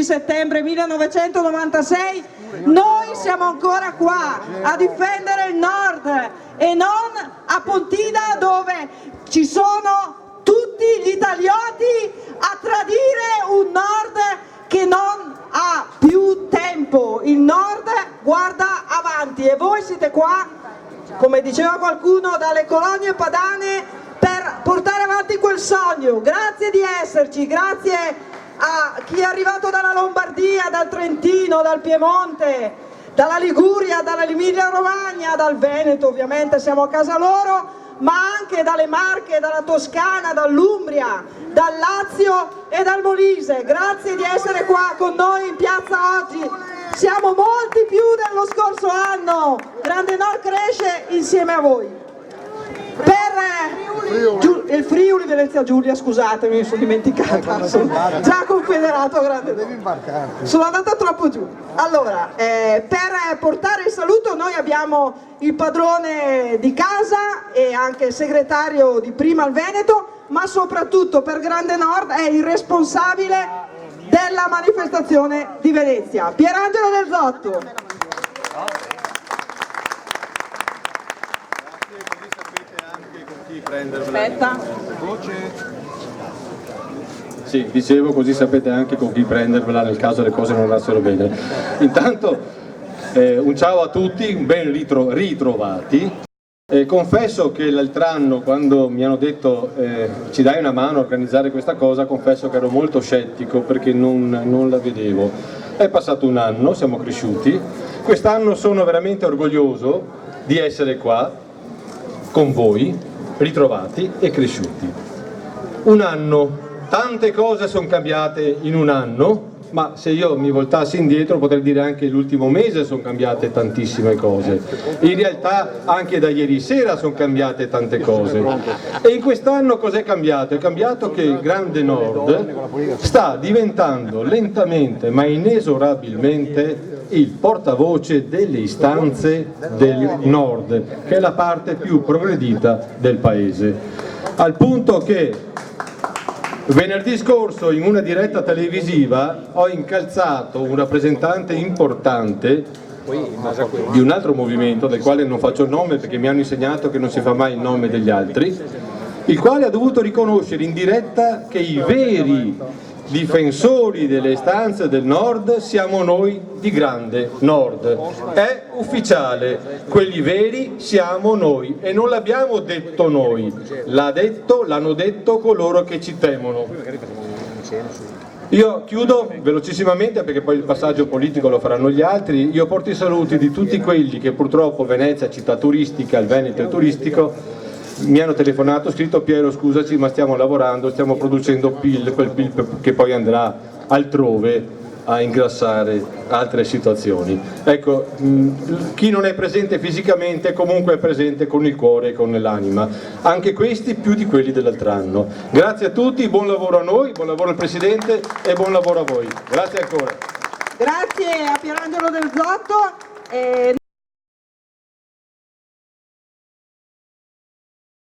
settembre 1996, noi siamo ancora qua a difendere il nord e non a Pontida, dove ci sono tutti gli italioti a tradire un nord che non ha più tempo. Il nord guarda avanti e voi siete qua, come diceva qualcuno, dalle colonie padane per portare avanti quel sogno. Grazie di esserci, grazie a chi è arrivato dalla Lombardia, dal Trentino, dal Piemonte, dalla Liguria, dall'Emilia Romagna, dal Veneto, ovviamente siamo a casa loro, ma anche dalle Marche, dalla Toscana, dall'Umbria, dal Lazio e dal Molise. Grazie di essere qua con noi in piazza oggi. Siamo molti più dello scorso anno. Grande Nord cresce insieme a voi. Per il Friuli Venezia Giulia, scusatemi, mi sono dimenticata, sono già confederato Grande Nord. Sono andata troppo giù. Allora, per portare il saluto noi abbiamo il padrone di casa e anche il segretario di Prima al Veneto, ma soprattutto per Grande Nord è il responsabile della manifestazione di Venezia, Pierangelo Del Zotto. Aspetta. Sì, dicevo, così sapete anche con chi prendervela nel caso le cose non andassero bene. Intanto un ciao a tutti, ben ritrovati. Confesso che l'altro anno, quando mi hanno detto ci dai una mano a organizzare questa cosa, confesso che ero molto scettico perché non la vedevo. È passato un anno, siamo cresciuti. Quest'anno sono veramente orgoglioso di essere qua con voi, ritrovati e cresciuti. Un anno, tante cose sono cambiate in un anno, ma se io mi voltassi indietro potrei dire anche l'ultimo mese sono cambiate tantissime cose. In realtà anche da ieri sera sono cambiate tante cose. E in quest'anno cos'è cambiato? È cambiato che il Grande Nord sta diventando lentamente ma inesorabilmente il portavoce delle istanze del Nord, che è la parte più progredita del Paese. Al punto che venerdì scorso in una diretta televisiva ho incalzato un rappresentante importante di un altro movimento, del quale non faccio il nome perché mi hanno insegnato che non si fa mai il nome degli altri, il quale ha dovuto riconoscere in diretta che i veri difensori delle istanze del Nord siamo noi di Grande Nord. È ufficiale, quelli veri siamo noi e non l'abbiamo detto noi, l'hanno detto coloro che ci temono. Io chiudo velocissimamente perché poi il passaggio politico lo faranno gli altri. Io porto i saluti di tutti quelli che purtroppo Venezia, città turistica, il Veneto è turistico, mi hanno telefonato, scritto Piero scusaci ma stiamo lavorando, stiamo producendo quel PIL che poi andrà altrove a ingrassare altre situazioni. Ecco, chi non è presente fisicamente comunque è presente con il cuore e con l'anima, anche questi più di quelli dell'altro anno. Grazie a tutti, buon lavoro a noi, buon lavoro al Presidente e buon lavoro a voi. Grazie ancora. Grazie a Pierangelo Del Zotto.